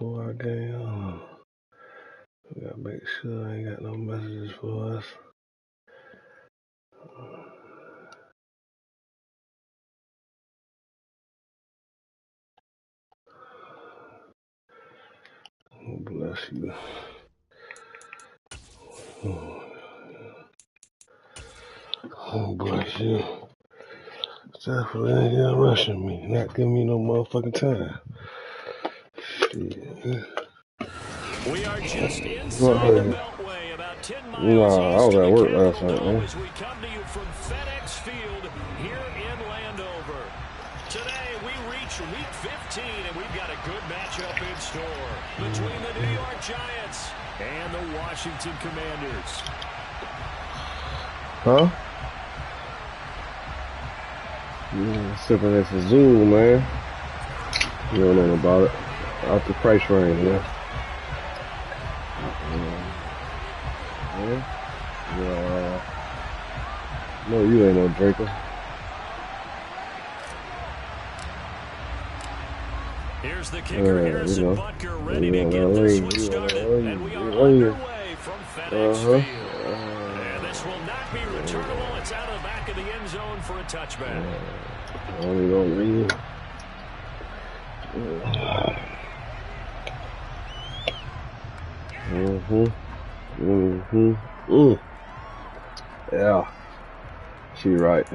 before our game on. We gotta make sure I ain't got no messages for us. Oh, bless you. Oh, bless you. Definitely ain't here rushing me. Not giving me no motherfucking time. Shit. We are just inside the Beltway, about 10 miles I was east at of work the last Capitol night, Dome man. as we come to you from FedEx Field here in Landover. Today we reach Week 15, and we've got a good matchup in store between the New York Giants and the Washington Commanders. Huh? Sipping this Zoom, man. You don't know about it. Out the price range, man. No, you ain't no drinker. Here's the kicker, Harrison Butker, ready to get this one started. And we are underway from FedEx Field. And this will not be returnable. It's out of the back of the end zone for a touchback. Only don't read. Yeah. She right.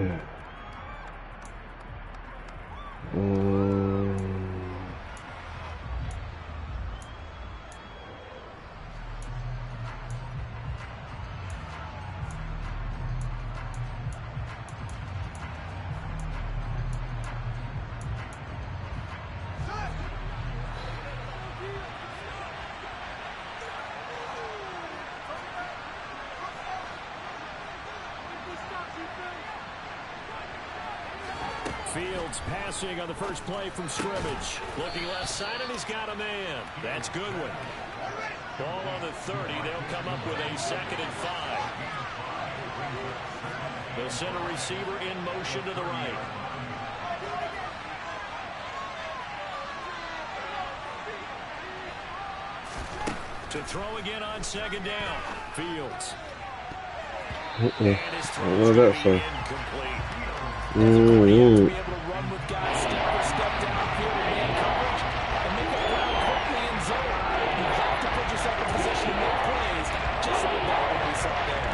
Fields passing on the first play from scrimmage. Looking left side, and he's got a man. That's Goodwin. Ball on the 30. They'll come up with a 2nd and 5. The center receiver in motion to the right. To throw again on 2nd down. Fields. And his throw is going to be incomplete. As a point, you have to be able to run with guys step downfield and man coverage and make up ground quickly in zone. You have to put yourself in position to make plays, just like that one we saw there.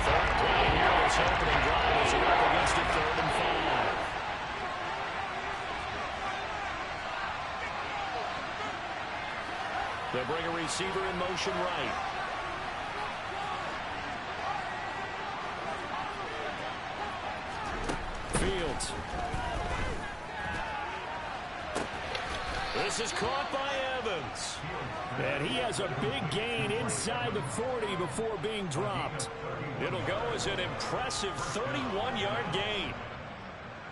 Third play here, this opening drive is up against a 3rd and 5. They'll bring a receiver in motion right. Fields. This is caught by Evans. And he has a big gain inside the 40 before being dropped. It'll go as an impressive 31-yard gain.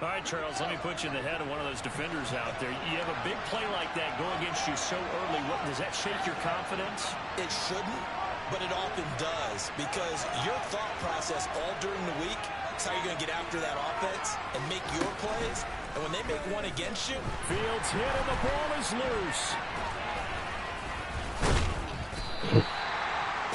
All right, Charles, let me put you in the head of one of those defenders out there. You have a big play like that go against you so early. Does that shake your confidence? It shouldn't, but it often does, because your thought process all during the week is how you're going to get after that offense and make your plays. And when they make one against you, Fields hit and the ball is loose.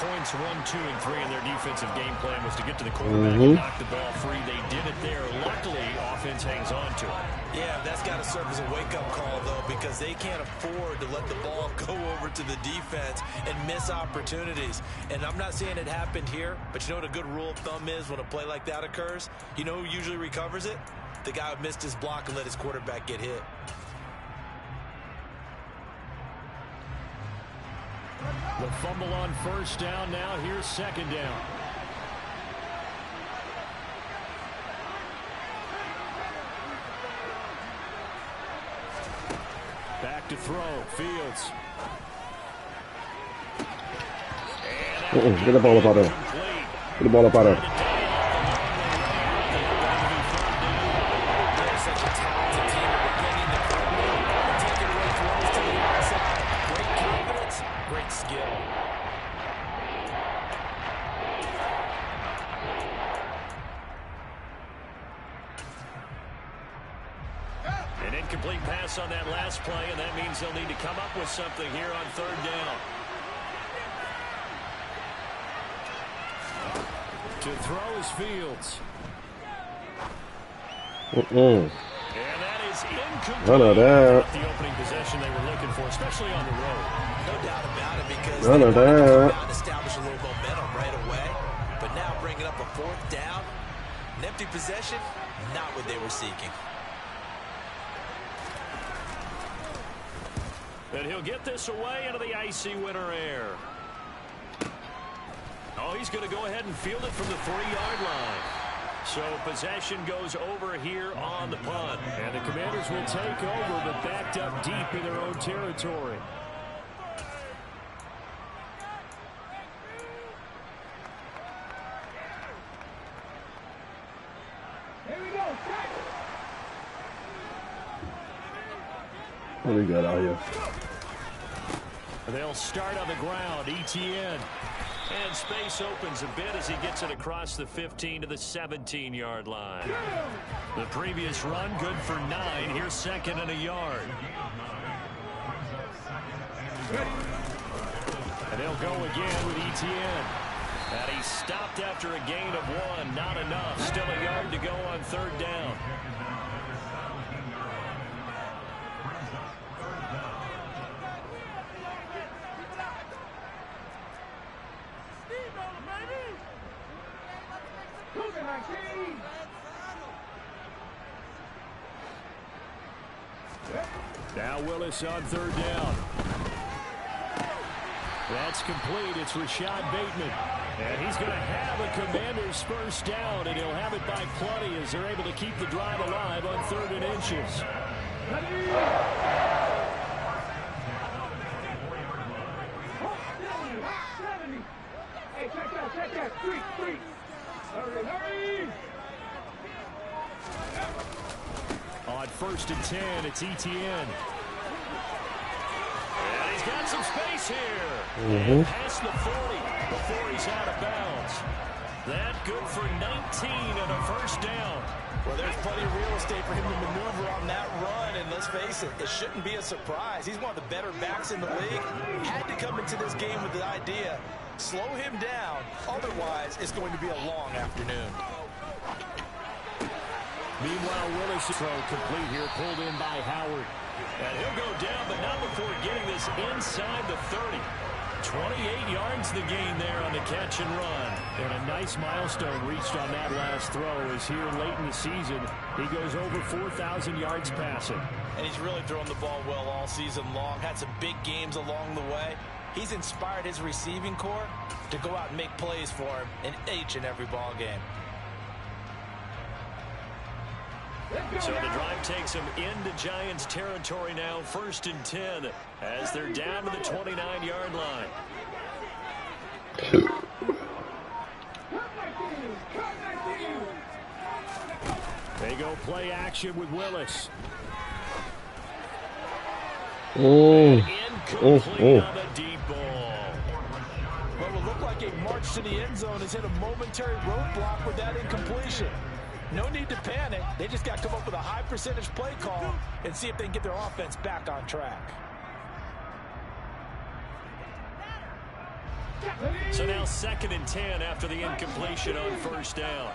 Points 1, 2, and 3 in their defensive game plan was to get to the quarterback and knock the ball free. They did it there. Luckily, offense hangs on to it. Yeah, that's got to serve as a wake-up call, though, because they can't afford to let the ball go over to the defense and miss opportunities. And I'm not saying it happened here, but you know what a good rule of thumb is when a play like that occurs? You know who usually recovers it? The guy who missed his block and let his quarterback get hit. The fumble on first down now. Here's 2nd down. Back to throw. Fields. Get the ball up out there. Get the ball up out there. loss on that last play, and that means they'll need to come up with something here on third down. To throw is Fields. And that is incomplete. None of that. The opening possession they were looking for, especially on the road. No doubt about it, because None of that. they establish a little momentum right away. But now bringing up a fourth down, an empty possession, not what they were seeking. And he'll get this away into the icy winter air. Oh, he's going to go ahead and field it from the 3-yard line. So possession goes over here on the punt. And the Commanders will take over, but backed up deep in their own territory. What do we got out here? They'll start on the ground. ETN. And space opens a bit as he gets it across the 15 to the 17-yard line. The previous run good for 9. Here's second and a yard. And they'll go again with ETN. And he stopped after a gain of 1. Not enough. Still a yard to go on third down. Now Willis on third down. That's complete. It's Rashad Bateman. And he's going to have a Commander's first down, and he'll have it by plenty as they're able to keep the drive alive on 3rd and inches. Hey, check that. Three. Hurry. On 1st and 10, it's ETN. And he's got some space here. And past the 40 before he's out of bounds. That good for 19 and a first down. Well, there's plenty of real estate for him to maneuver on that run, and let's face it, it shouldn't be a surprise. He's one of the better backs in the league. Had to come into this game with the idea, slow him down, otherwise it's going to be a long afternoon. Meanwhile, Willis' throw complete here, pulled in by Howard. And he'll go down, but not before getting this inside the 30. 28 yards the gain there on the catch and run. And a nice milestone reached on that last throw as here late in the season, he goes over 4,000 yards passing. And he's really thrown the ball well all season long. Had some big games along the way. He's inspired his receiving corps to go out and make plays for him in each and every ball game. So the drive takes them into Giants territory now, 1st and 10, as they're down to the 29-yard line. They go play action with Willis. Incomplete on the deep ball. What will look like a march to the end zone has hit a momentary roadblock with that incompletion. No need to panic. They just got to come up with a high percentage play call and see if they can get their offense back on track. So now 2nd and 10 after the incompletion on 1st down.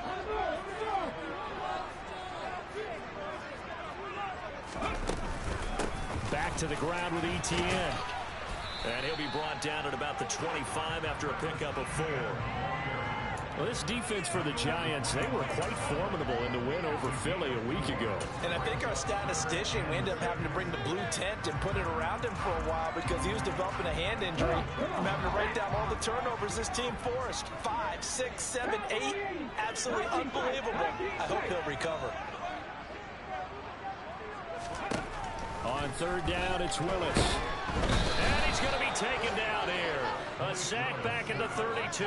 Back to the ground with ETN. And he'll be brought down at about the 25 after a pickup of 4. Well, this defense for the Giants, they were quite formidable in the win over Philly a week ago. And I think our statistician, we ended up having to bring the blue tent and put it around him for a while because he was developing a hand injury from having to write down all the turnovers this team forced. 5, 6, 7, 8. Absolutely unbelievable. I hope he'll recover. On 3rd down, it's Willis. And he's going to be taken down here. A sack back at the 32.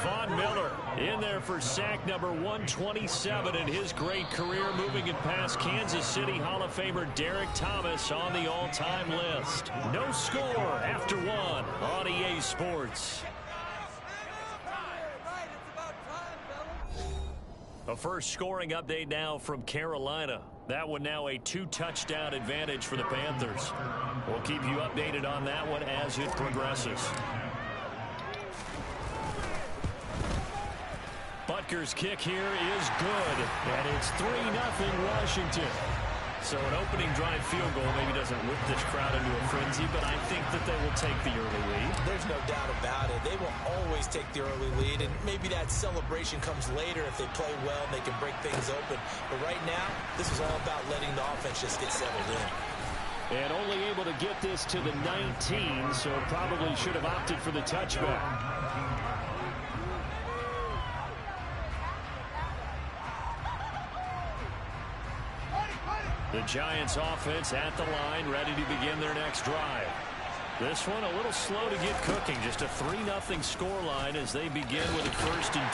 Von Miller in there for sack number 127 in his great career, moving it past Kansas City Hall of Famer Derek Thomas on the all-time list. No score after 1 on EA Sports. A first scoring update now from Carolina. That one now a 2-touchdown advantage for the Panthers. We'll keep you updated on that one as it progresses. Butker's kick here is good, and it's 3-0 Washington. So an opening drive field goal maybe doesn't whip this crowd into a frenzy, but I think that they will take the early lead. There's no doubt about it. They will always take the early lead, and maybe that celebration comes later if they play well and they can break things open. But right now, this is all about letting the offense just get settled in. And only able to get this to the 19, so probably should have opted for the touchback. The Giants offense at the line, ready to begin their next drive. This one a little slow to get cooking. Just a 3-0 scoreline as they begin with a 1st and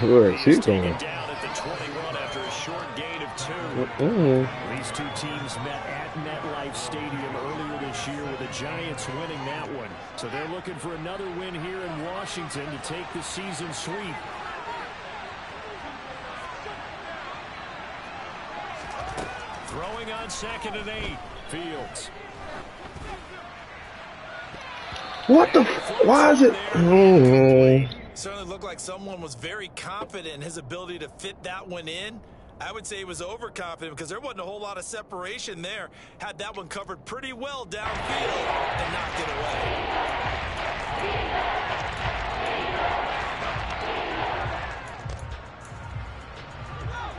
10. Where is he going? Down at the 21 after a short gain of 2. These two teams met at MetLife Stadium earlier this year with the Giants winning that one. So they're looking for another win here in Washington to take the season sweep. Throwing on 2nd and 8. Fields. What the? Why is it? Certainly looked like someone was very confident in his ability to fit that one in. I would say he was overconfident because there wasn't a whole lot of separation there. Had that one covered pretty well downfield and knocked it away.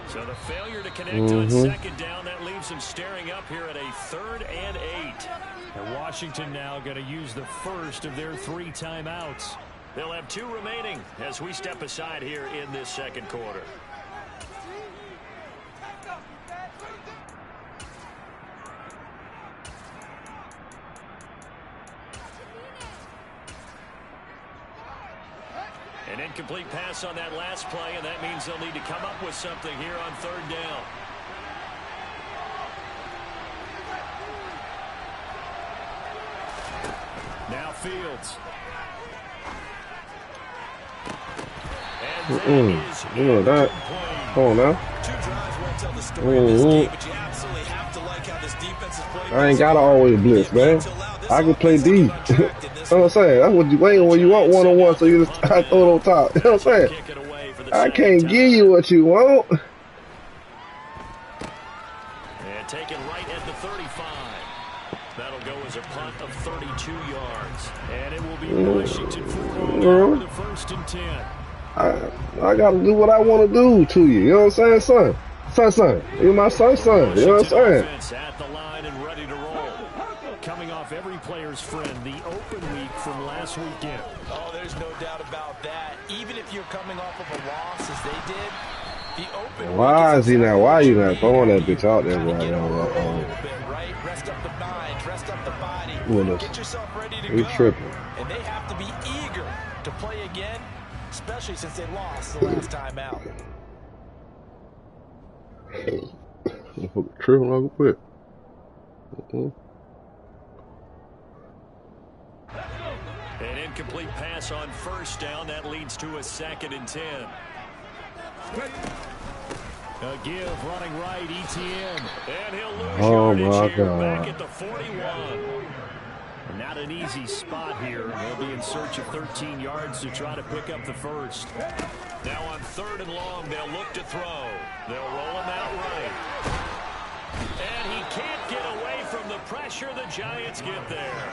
So the failure to connect on 2nd down, that leaves him staring up here at a 3rd and 8. And Washington now going to use the first of their 3 timeouts. They'll have 2 remaining as we step aside here in this 2nd quarter. An incomplete pass on that last play, and that means they'll need to come up with something here on 3rd down. Now Fields. You know that. Come on now. 2 drives won't tell the story of this game, but you absolutely have to like how this defense is playing. I ain't gotta always blitz, man. I can play D. You know what I'm saying? That's what you waiting when you want one-on-one, so you just throw it on top. You know what I'm saying? I can't give you what you want. And taken right at the 35. That'll go as a punt of 32 yards. And it will be Washington for the 1st and 10. I gotta do what I want to do to you. You know what I'm saying, son? Son. You're my son. You know what I'm saying? At the line and ready to roll. Coming off every player's friend, the open week from last weekend. Oh, there's no doubt about that. Even if you're coming off of a loss as they did, the open Why is he not? Why are you not throwing that bitch out there right now? Right? Rest up the mind, rest up the body. Get yourself ready to go. Tripping. And they have to be eager to play again, especially since they lost the last time out. Tripping real quick. An incomplete pass on 1st down. That leads to a 2nd and 10. A give running right, ETN. And he'll lose yardage here back at the 41. Not an easy spot here. They'll be in search of 13 yards to try to pick up the first. Now on 3rd and long, they'll look to throw. They'll roll him out right. And he can't get away from the pressure. The Giants get there.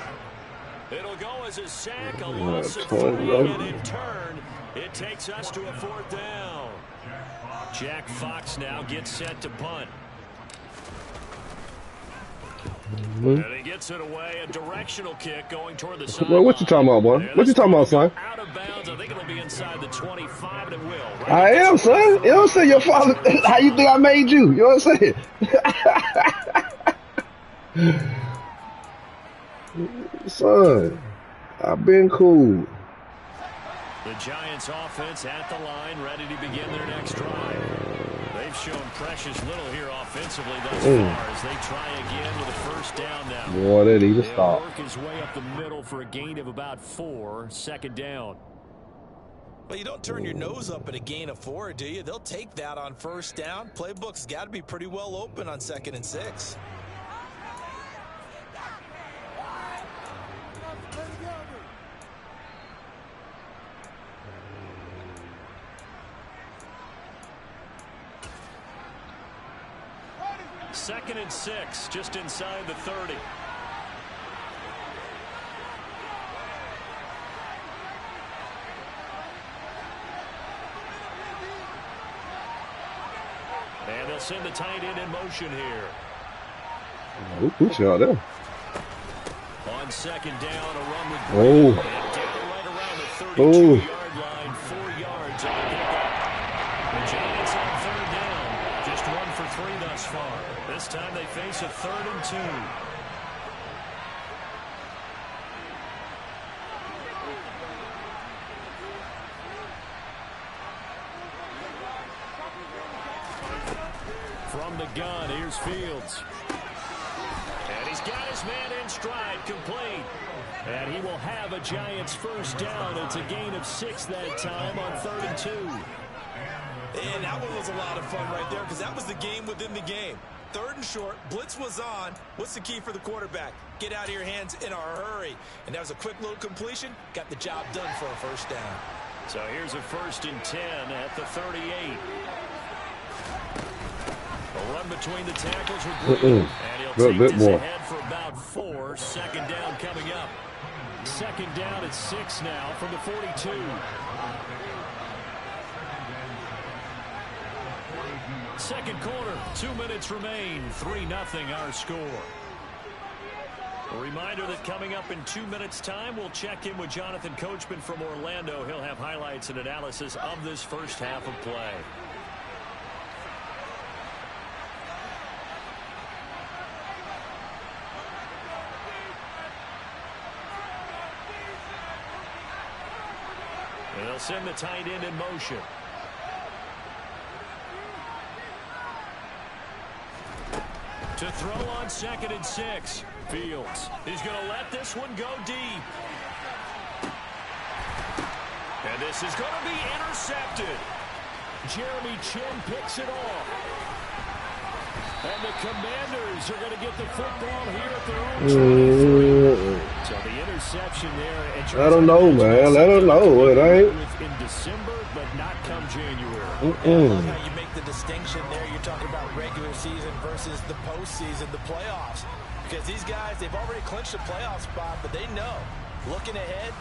It'll go as a sack, a loss of 3, and in turn, it takes us to a 4th down. Jack Fox now gets set to punt. And he gets it away, a directional kick going toward the side. Well, what you talking about, boy? What you talking about, son? Out of bounds. I think it'll be inside the 25, and it will. Right, I am, son. You know what I'm saying? Your father, how you think I made you? You know what I'm saying? Son, I've been cool. The Giants offense at the line, ready to begin their next drive. They've shown precious little here offensively thus far as they try again with a 1st down now. Boy, they need to stop. Work his way up the middle for a gain of about 4, 2nd down. Well, you don't turn your nose up at a gain of 4, do you? They'll take that on first down. Playbook's got to be pretty well open on 2nd and 6. Second and 6, just inside the 30. And they'll send the tight end in motion here. Who put you out there? On 2nd down, a run with Oh. and down right around the 32-yard line, 4 yards on the pickup. The Giants on 3rd down, just 1 for 3 thus far. This time they face a 3rd and 2. From the gun, here's Fields. And he's got his man in stride, complete. And he will have a Giants first down. It's a gain of 6 that time on 3rd and 2. And that one was a lot of fun right there because that was the game within the game. 3rd and short, blitz was on. What's the key for the quarterback? Get out of your hands in a hurry. And that was a quick little completion. Got the job done for a first down. So here's a 1st and 10 at the 38. A run between the tackles with Green. And he'll take this ahead for about 4. 2nd down coming up. 2nd down at 6 now from the 42. Second quarter, 2 minutes remain. 3-0 our score. A reminder that coming up in 2 minutes' time, we'll check in with Jonathan Coachman from Orlando. He'll have highlights and analysis of this first half of play. And they'll send the tight end in motion. To throw on 2nd and 6. Fields. He's going to let this one go deep. And this is going to be intercepted. Jeremy Chin picks it off. And the Commanders are going to get the football here at their own 23. So the interception there. Let them know, man. Let them know. It ain't. In December, but not come January. I love how you make the distinction there. You're talking about regular season versus the postseason, the playoffs. Because these guys, they've already clinched a playoff spot, but they know, looking ahead,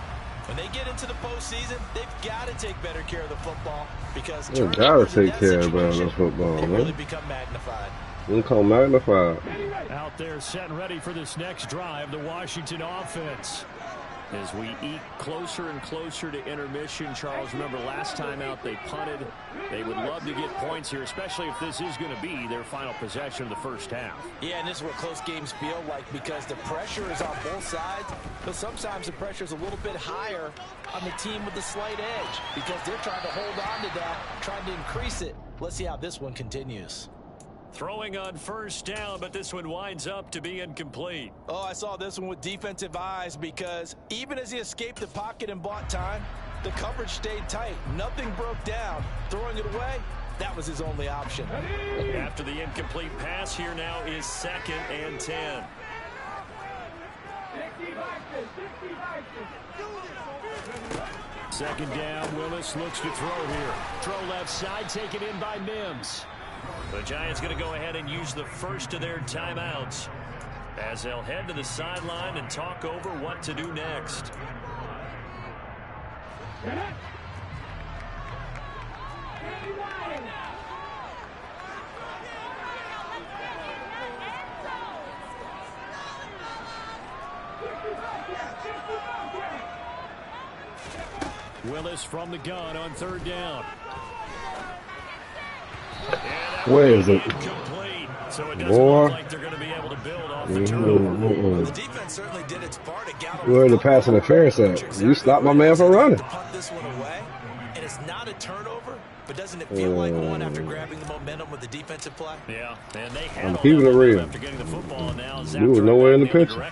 when they get into the postseason, they've got to take better care of the football because you gotta take care of the football, man. Really become magnified. Become magnified. Out there, set and ready for this next drive, the Washington offense. As we eke closer and closer to intermission, Charles, remember last time out they punted. They would love to get points here, especially if this is going to be their final possession of the first half. Yeah, and this is what close games feel like because the pressure is on both sides, but sometimes the pressure is a little bit higher on the team with the slight edge because they're trying to hold on to that, trying to increase it. Let's see how this one continues. Throwing on first down, but this one winds up to be incomplete. Oh, I saw this one with defensive eyes because even as he escaped the pocket and bought time, the coverage stayed tight. Nothing broke down. Throwing it away, that was his only option. After the incomplete pass, here now is 2nd and 10. Second down, Willis looks to throw here. Throw left side, taken in by Mims. The Giants going to go ahead and use the first of their timeouts as they'll head to the sideline and talk over what to do next. Willis from the gun on 3rd down. Where is it? So it doesn't look like they're going to be able to build off the turnover. The defense certainly did its part to get Where the pass interference at? You stopped my man from running. Punt this one away, and it's not a turnover, but doesn't it feel like one after grabbing the momentum with the defensive play? Yeah, and they had I'm keeping it real. after getting the football, and now you were nowhere in the picture.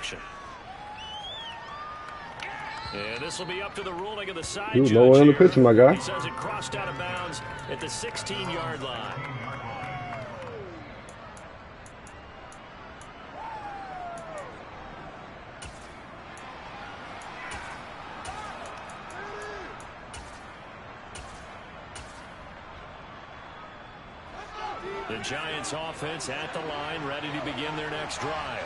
And this will be up to the ruling of the side You judge lower in the here. picture, my guy. He says it crossed out of bounds at the 16-yard line. The Giants offense at the line, ready to begin their next drive.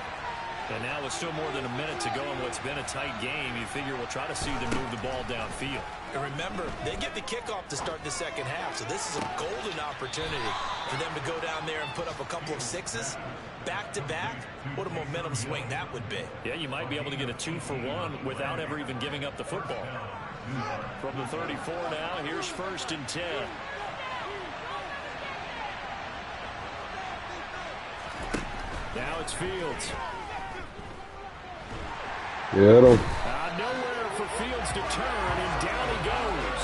And now with still more than a minute to go in what's been a tight game, you figure we'll try to see them move the ball downfield. And remember, they get the kickoff to start the second half, so this is a golden opportunity for them to go down there and put up a couple of sixes back-to-back. What a momentum swing that would be. Yeah, you might be able to get a 2-for-1 without ever even giving up the football. From the 34 now, here's 1st and 10. Now it's Fields. Yeah, though. Nowhere for Fields to turn, and down he goes.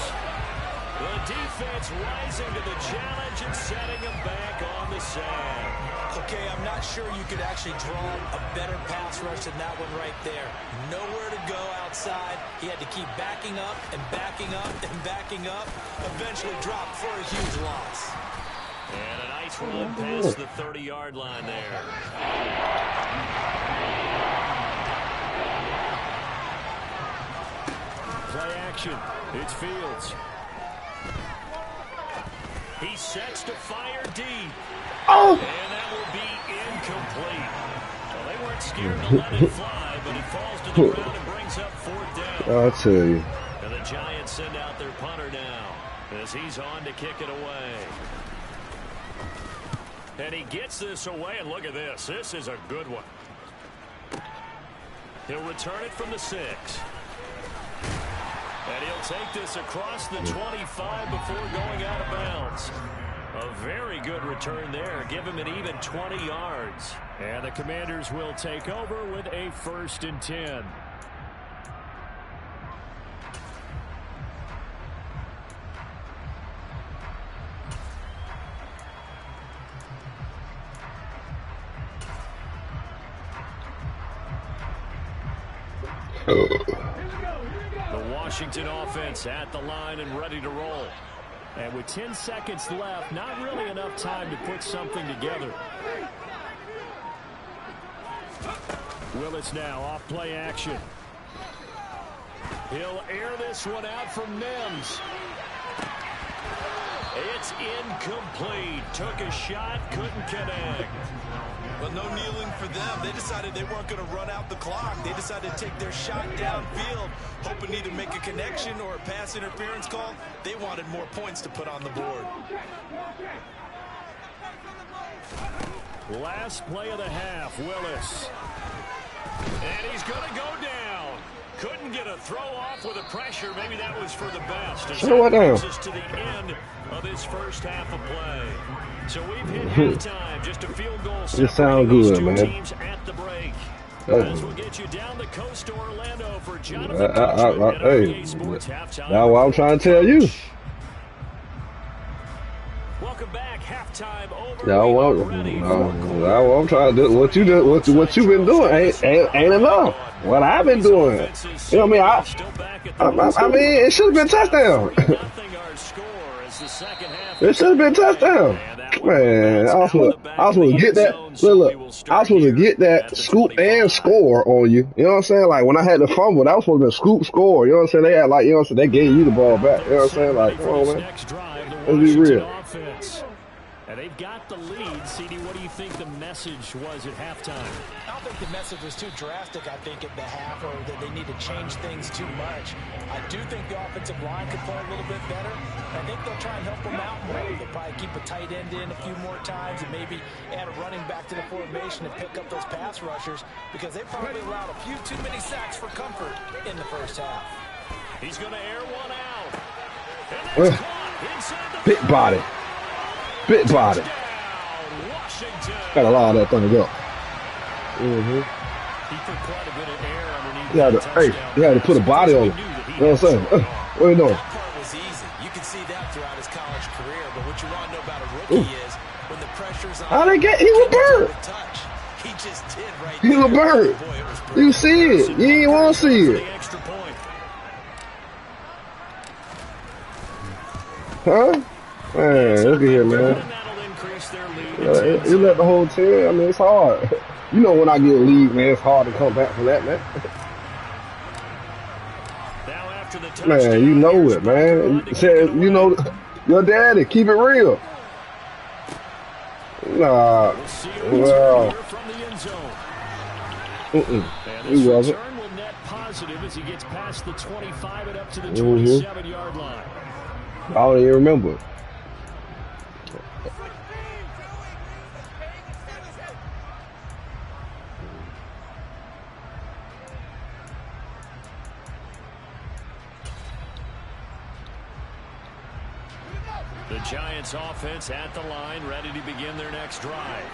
The defense rising to the challenge and setting him back on the sand. Okay, I'm not sure you could actually draw a better pass rush than that one right there. Nowhere to go outside. He had to keep backing up and backing up and backing up. Eventually dropped for a huge loss. And a nice run past the 30-yard line there. Play action. It's Fields. He sets to fire deep. Oh! And that will be incomplete. Well, they weren't scared to let it fly, but it falls to the ground and brings up 4th down. I'll tell you. And the Giants send out their punter now as he's on to kick it away. And he gets this away, and look at this. This is a good one. He'll return it from the 6. And he'll take this across the 25 before going out of bounds. A very good return there. Give him an even 20 yards. And the Commanders will take over with a 1st and 10. The Washington offense at the line and ready to roll. And with 10 seconds left, not really enough time to put something together. Willis now off play action. He'll air this one out from Mims. It's incomplete. Took a shot, couldn't connect. But no kneeling for them. They decided they weren't going to run out the clock. They decided to take their shot downfield, hoping to either make a connection or a pass interference call. They wanted more points to put on the board. Last play of the half, Willis. And he's going to go down. Couldn't get a throw off with the pressure. Maybe that was for the best. Slow it down. To the end of his first half of play. So we've hit halftime. Just a field goal. It sounds good, man. Teams at the break. As we'll get you down the coast to Orlando for Jonathan. Hey, that's what I'm trying to tell you. Welcome back. Halftime over. I'm trying to do what you do. What you've been doing ain't enough. What I've been doing, you know what I mean? I mean, it should have been touchdown. It should have been touchdown. Man, I was supposed to get that. Look, I was supposed to get that scoop and score on you. You know what I'm saying? Like when I had the fumble, that was supposed to be a scoop score. You know what I'm saying? They had like, you know what I'm saying? They gave you the ball back. You know what I'm saying? Like, come on, man. Let's be real. And they've got the lead. CD, what do you think the message was at halftime? I don't think the message was too drastic, I think, at the half, or that they need to change things too much. I do think the offensive line could play a little bit better. I think they'll try and help them out more. They'll probably keep a tight end in a few more times and maybe add a running back to the formation and pick up those pass rushers because they probably allowed a few too many sacks for comfort in the first half. He's going to air one out. And that's caught inside the Big body. Big body. Gotta allow that thing to go. He put quite a bit of air underneath. You had to put a body on it. You know what I'm saying? What are you doing? That part was easy. You can see that throughout his college career. But what you want to know about a rookie is when the pressure's on. How they get? He was bird. He just did right there. He was bird. You see it. You ain't want to see it. Huh? Man, look at here, man. You let the whole team. I mean, it's hard. You know, when I get a lead, man, it's hard to come back from that, man. Man, you know it, man. You know, your daddy, keep it real. Nah, well, he wasn't. As he gets past the 25 and up to the 27-yard line. I don't even remember. The Giants offense at the line, ready to begin their next drive.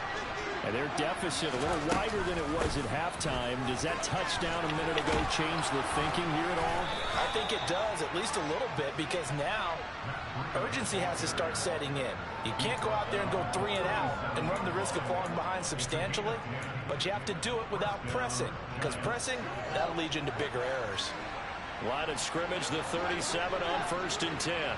And their deficit a little wider than it was at halftime. Does that touchdown a minute ago change the thinking here at all? I think it does, at least a little bit, because now urgency has to start setting in. You can't go out there and go 3 and out and run the risk of falling behind substantially, but you have to do it without pressing, because pressing, that'll lead you into bigger errors. Line of scrimmage, the 37 on 1st and 10.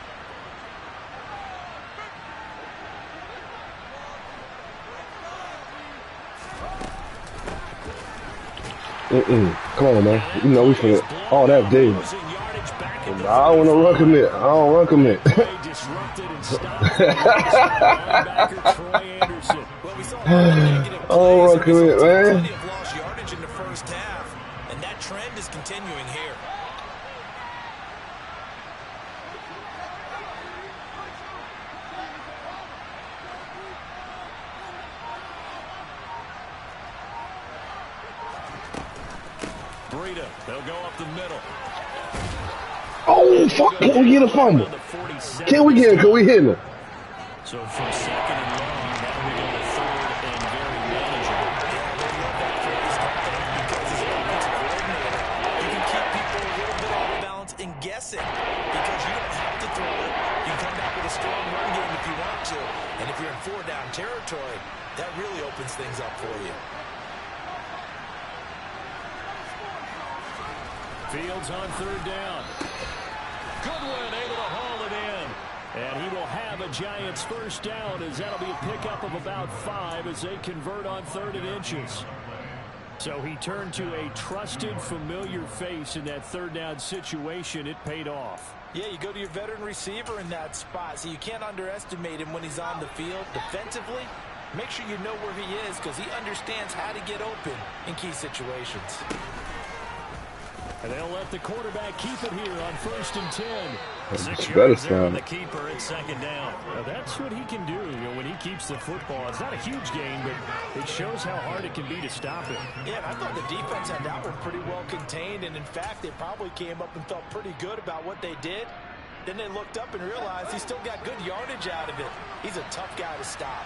Come on, man. You know we finna. Oh, that's David. I don't want to run commit. I don't run commit. Oh, run commit, man. Lost yardage in the first half, and that trend is continuing here. They'll go up the middle. Oh, fuck. Can we get a fumble? Can we get it? Can we hit him? So from 2nd and long, now we go to 3rd and very manageable. You can keep people a little bit off balance and guessing because you don't have to throw it. You can come back with a strong run game if you want to. And if you're in 4-down territory, that really opens things up for you. Fields on 3rd down. Goodwin able to haul it in. And he will have a Giants first down as that'll be a pickup of about 5 as they convert on 3rd and inches. So he turned to a trusted, familiar face in that 3rd down situation. It paid off. Yeah, you go to your veteran receiver in that spot, so you can't underestimate him when he's on the field. Defensively, make sure you know where he is because he understands how to get open in key situations. And they'll let the quarterback keep it here on 1st and 10. 6 better yards there on sound. the keeper at 2nd down. Now that's what he can do when he keeps the football. It's not a huge gain, but it shows how hard it can be to stop it. Yeah, and I thought the defense had that one pretty well contained, and in fact, they probably came up and felt pretty good about what they did. Then they looked up and realized he still got good yardage out of it. He's a tough guy to stop.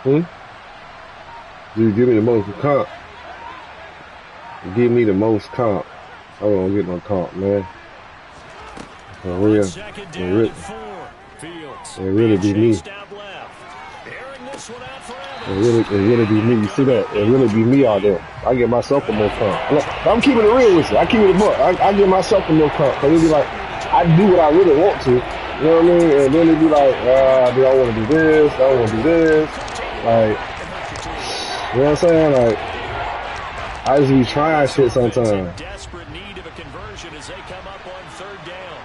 Dude, give me the most comp. Give me the most comp. I don't get no comp, man. For real. It really be me. It really be me. You see that? It really be me out there. I get myself a more comp. Look, I'm keeping it real with you. I keep it a buck. I give myself a more comp. Cause it be like, I do what I really want to. You know what I mean? And then it be like, do I want to do this? I don't want to do this. Like, you know what I'm saying? Like, I just be trying shit sometimes. Desperate need of a conversion as they come up on 3rd down.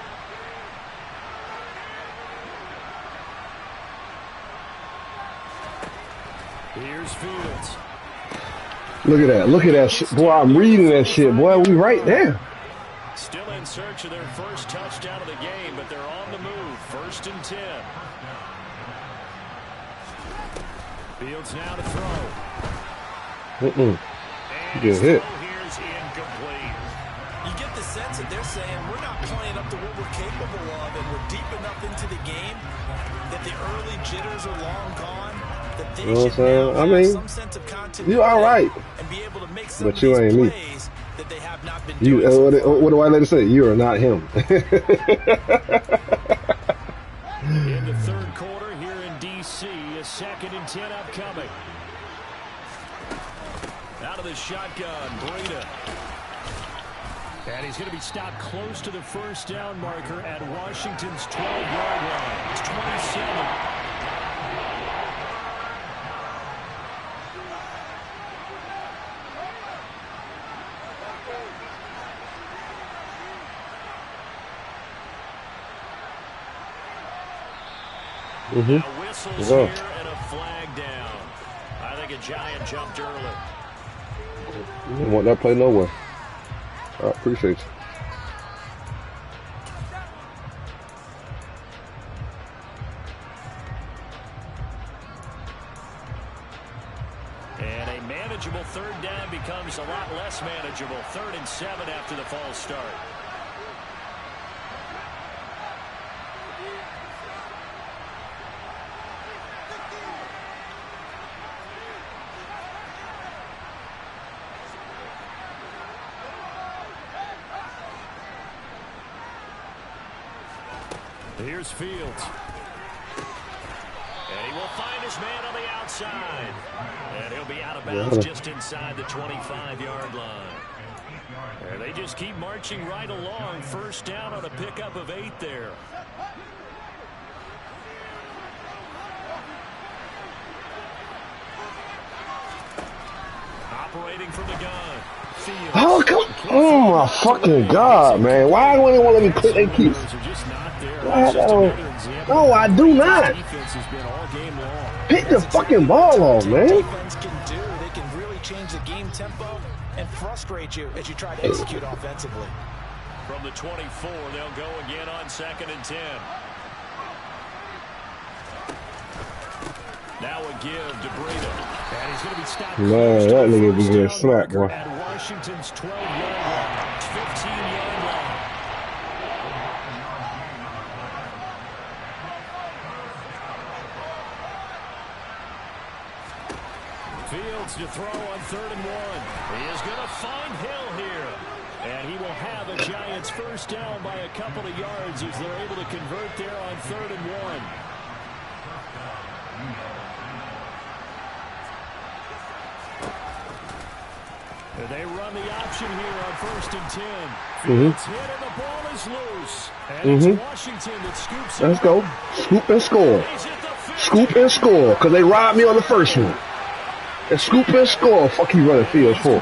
Here's Fields. Look at that. Look at that shit. Boy, I'm reading that shit. Boy, we right there. Still in search of their first touchdown of the game, but they're on the move. 1st and 10. Fields now to throw. Get hit. Here's incomplete. You get the sense that they're saying we're not playing up to what we're capable of, and we're deep enough into the game that the early jitters are long gone. That they You know what I'm should now saying? I have mean, some sense of continuity you all right. and be able to make some But of you these ain't me. plays that they have not been You, doing. what do I let it say? You are not him. In the 3rd quarter here in D.C., a 2nd and 10 upcoming. Out of the shotgun, Breida. And he's going to be stopped close to the first down marker at Washington's 12-yard line. It's 27. Now whistles here and a flag down. I think a Giant jumped early. You don't want that play nowhere. I appreciate you. And a manageable third down becomes a lot less manageable. 3rd and 7 after the false start. Here's Fields. And he will find his man on the outside. And he'll be out of bounds just inside the 25-yard line. And they just keep marching right along. First down on a pickup of 8 there. Operating from the gun. Fields. Oh, come on. Oh, my fucking God, man. Why do anyone let me click they keep? No, I do not. Pick the fucking ball off, man. Defense can do. They can really change the game tempo and frustrate you as you try to execute offensively. From the 24, they'll go again on 2nd and 10. Now a give to Breida. And he's going to be stopped. Man, that nigga be getting slapped, boy. At Washington's 12-yard line. 15-yard line. Fields to throw on 3rd and 1. He is going to find Hill here. And he will have a Giants first down by a couple of yards as they're able to convert there on 3rd and 1. And they run the option here on 1st and 10. Fields hit and the ball is loose. And it's Washington that scoops it. Let's go. Scoop and score. Scoop and score. Because they robbed me on the first one. And scoop and score. Fuck you running Fields for.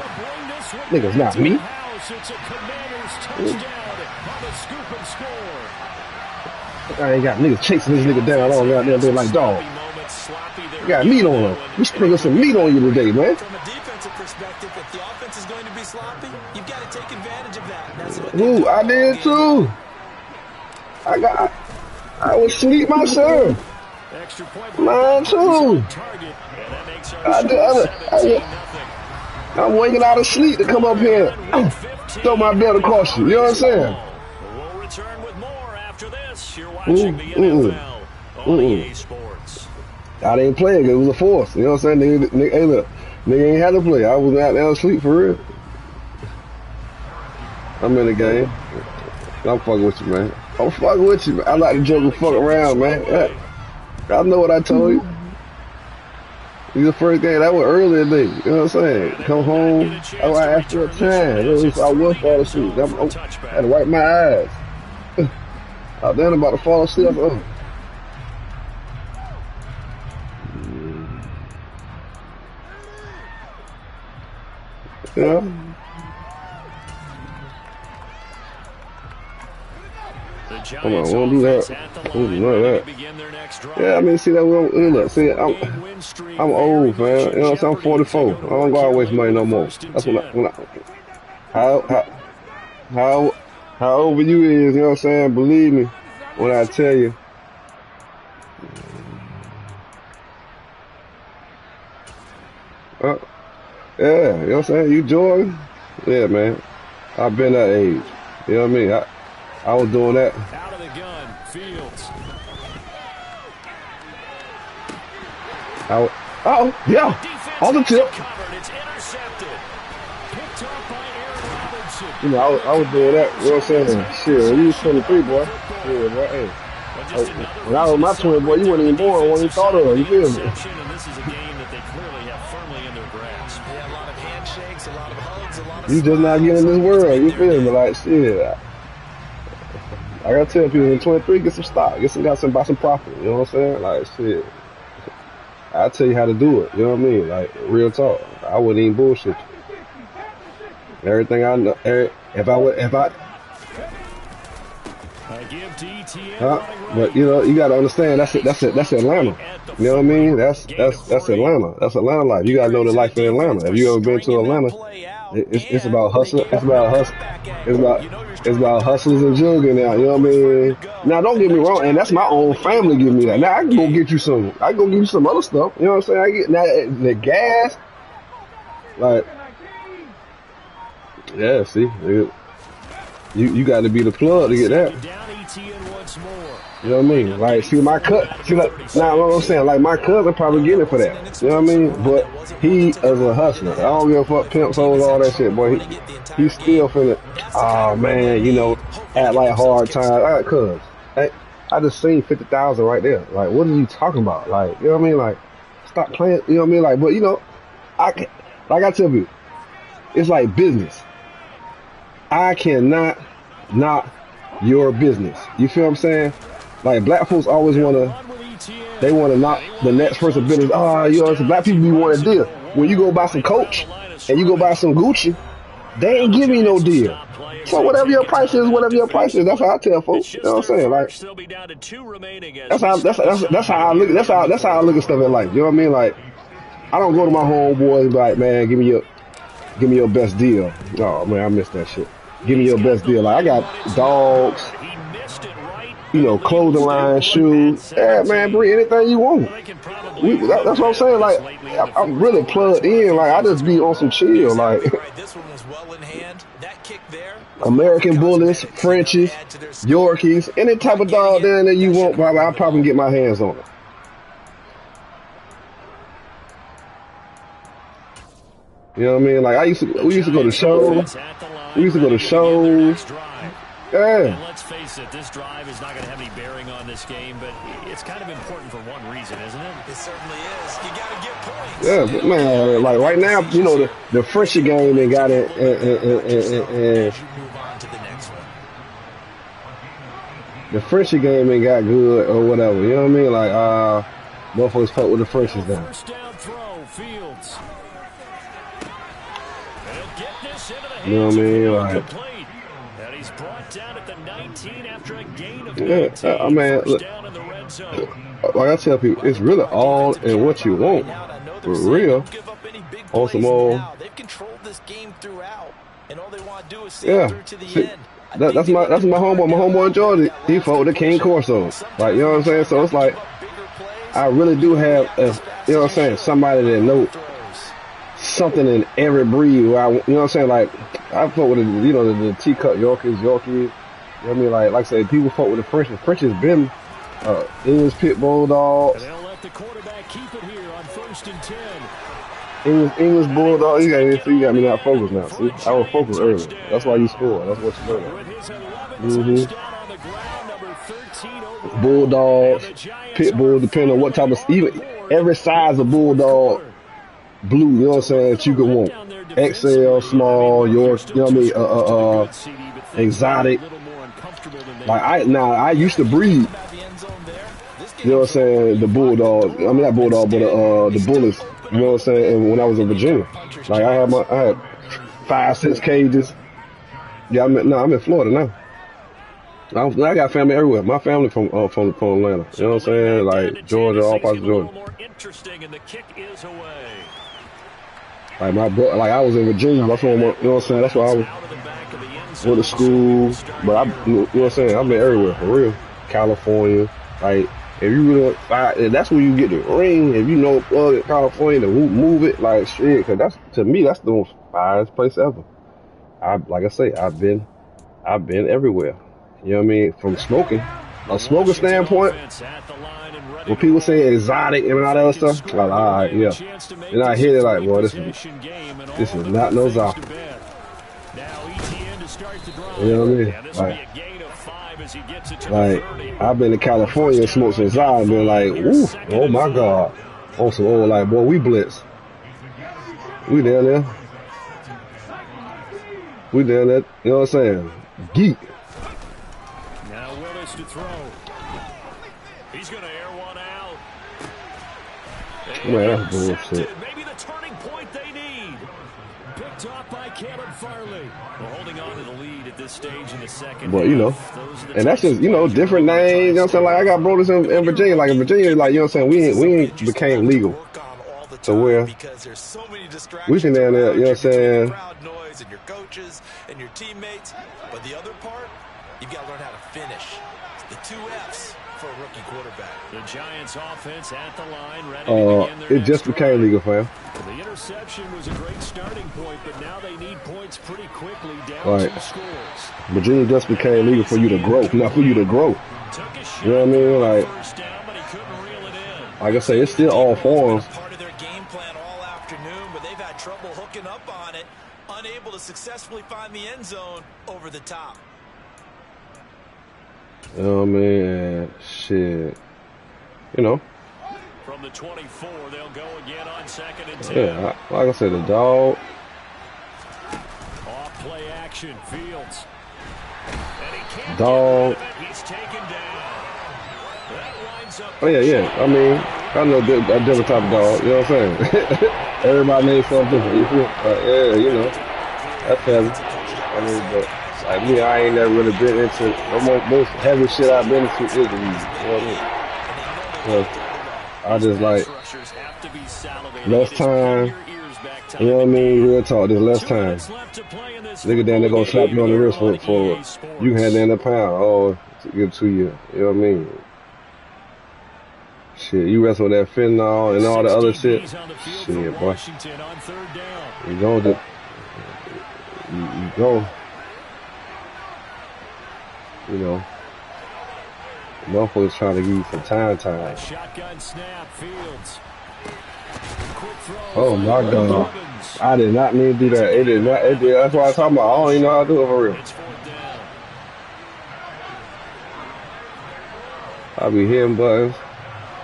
Niggas, not me. It's a Commanders touchdown on the scoop and score. I ain't got niggas chasing this nigga down all out there like dog. You got meat on him. You sprinkle some meat on you today, man. From a defensive perspective, if the offense is going to be sloppy, you've got to take advantage of that. That's what Ooh, I did too. I was asleep myself. Mine too. I'm waking out of sleep to come up here. Throw my belt across you. You know what I'm saying? We'll return with more after this. You're watching the NFL on EA Sports. I didn't play it because it was a force. You know what I'm saying? Nigga, hey, look. Nigga ain't had to play. I was out there asleep for real. I'm in the game. I'm fucking with you, man. I'm fucking with you, man. I like to joke and fuck around, man. Yeah. I know what I told you. It's the first game. That was earlier today. You know what I'm saying? Come home. I was after a time. I was falling asleep. I had to wipe my eyes. I was then about to fall asleep. Yeah. Come on, we don't do that. We don't do that. Yeah, I mean, see that. Look, see, I'm old, man. You know what I'm saying? I'm 44. I don't go out and waste money no more. That's how old you is. You know what I'm saying? Believe me when I tell you. Yeah, you know what I'm saying? You Jordan? Yeah, man. I've been that age. You know what I mean? I was doing that. Out of the gun, Fields. Yeah, on the tip. It's intercepted. Picked up by Aaron Robinson. You know, I was doing that. You know what I'm saying? Shit, when you was 23, boy. Yeah, boy. Hey. When I was my 20, boy, you weren't even born when you thought of it. You feel me? And this is a game that they clearly have firmly in their grasp. Yeah, a lot of handshakes. You just not getting in this world. You feel me? Like shit. I gotta tell people in 23, get some stock, buy some profit. You know what I'm saying? Like shit. I'll tell you how to do it. You know what I mean? Like real talk. I wouldn't even bullshit you. Everything I know. But you know, you gotta understand that's Atlanta. You know what I mean? That's Atlanta. That's Atlanta life. You gotta know the life in Atlanta. If you ever been to Atlanta, it's about hustle. It's about hustle. It's about hustlers and jugging now. You know what I mean? Now don't get me wrong, and that's my own family giving me that. Now I can go get you some. I can go get you some other stuff. You know what I'm saying? I get now the gas. Like, yeah. See, you got to be the plug to get that. You know what I mean? Like, see, like, now what I'm saying, like, my cousin probably get it for that. You know what I mean? But he is a hustler. I don't give a fuck, pimp, souls, all that shit, boy. He still finna, oh man, you know, at like hard times. Cuz, I just seen 50,000 right there. Like, what are you talking about? Like, you know what I mean? Like, stop playing. You know what I mean? Like, but you know, like I tell you, it's like business. I cannot knock your business. You feel what I'm saying? Like, black folks always wanna knock the next person's business. Oh, you know, black people be wanting a deal. When you go buy some Coach and you go buy some Gucci, they ain't give me no deal. So whatever your price is, that's how I tell folks. You know what I'm saying? Like, that's how I look at stuff in life. You know what I mean? Like, I don't go to my homeboys and be like, man, give me your best deal. Oh man, I missed that shit. Give me your best deal. Like, I got dogs, you know, clothing line, shoes. Yeah, man, bring anything you want. That's what I'm saying. Like, I'm really plugged in. Like, I just be on some chill. Like, American Bullies, Frenchies, Yorkies, any type of dog down there you want, I'll probably get my hands on it. You know what I mean? Like, we used to go to shows. Yeah. And let's face it, this drive is not going to have any bearing on this game, but it's kind of important for one reason, isn't it? It certainly is. You got to get points. Yeah, but man, like right now, you know, the Frenchie game they got it. The Frenchie game ain't got good or whatever. You know what I mean? Like, motherfuckers fuck with the Frenchies then. First down throw, Fields. You know what I mean? Like, and he's brought down at the 19 after a gain of 19. I mean, look, like I tell people, it's really all in what you want. For real. On some more. They've controlled this game throughout, and all they want to do is see through to the end. That's my homeboy. My homeboy in Georgia, he fought with the King Corso. Like, you know what I'm saying? So it's like, I really do have, you know what I'm saying, somebody that knows something in every breed. Where you know what I'm saying? Like, I fought with the teacup Yorkies. You know what I mean? Like I said, people fought with the French. The French has been English pit bulldog. And they'll let the quarterback keep it here on 1st and 10. English bulldog. You got me not focused now. See, I was focused earlier. That's why you score. That's what you learn. Bulldogs, pit bull, depending on what type of, even every size of bulldog. Blue, you know what I'm saying, that you could want. XL, small, York, you know what I mean, exotic. Like, I used to breed, you know what I'm saying, the bulldog. I mean, not bulldog, but the bullies, you know what I'm saying, and when I was in Virginia. Like, I had 5-6 cages. Yeah, I'm in Florida now. I got family everywhere. My family from Atlanta. You know what I'm saying? Like, Georgia, all parts of Georgia. Like, my bro, like, I was in Virginia. That's where, you know what I'm saying? That's why I went to school. But you know what I'm saying? I've been everywhere, for real. California. Like, if you really, that's where you get the ring. If you know California, to move it, like, shit. Cause to me, that's the most finest place ever. Like I say, I've been everywhere. You know what I mean? From smoking, a smoking standpoint, when people say exotic and all that other stuff, like, all right, yeah. And I hear it like, boy, this is not no Zoff. You know what I mean? Like I've been to California and smoked some Zoff and been like, ooh, oh my God. On some old, like, boy, we blitz. We down there. We down that, you know what I'm saying? Geek. Now Willis to throw. He's going to air one out. Man, that's bullshit. Maybe the turning point they need. Picked off by Caleb Farley. We're holding on to the lead at this stage in the second. But, you know, and that's just, you know, different names. You know what I'm saying? Like, I got brothers in Virginia. Like, in Virginia, like, you know what I'm saying? We ain't became legal. So where we can down there, you know what I'm saying? Crowd noise and your coaches and your teammates. But the other part, you've got to learn how to finish. It's the 2 F's for a rookie quarterback. The Giants offense at the line, ready to begin their it just became legal, fam. The interception was a great starting point, but now they need points pretty quickly, down 2 scores. Virginia just became legal for you to grow, not for you to grow. You know what I mean? Like I say, it's still all forms. Part of their game plan all afternoon, but they've had trouble hooking up on it, unable to successfully find the end zone over the top. Oh man, shit. You know. From the 24, they'll go again on 2nd and 10. Yeah, like I said, the dog. Off play action, Fields. And he can't dog. He's taken down. That winds up. Oh yeah. I mean, I know a different type of dog. You know what I'm saying? Everybody made something different. You feel? Yeah, you know. That's heavy. I mean, but like me, I ain't never really been into most heavy shit I've been into is the music. You know what I mean? So, I just like less time. You know what I mean? Real talk. There's less time. Nigga down there gonna slap you on the wrist for you can have that pound. Oh, to get to you. You know what I mean? Shit, you wrestle with that fentanyl and all the other shit. Shit, boy. You go. You go. You know. Motherfuckers trying to give you some time. Shotgun snap, Fields. Oh my God. I did not mean to do that. It did not. It did. That's why I'm talking about. I don't even know how to do it for real. I be hitting buttons.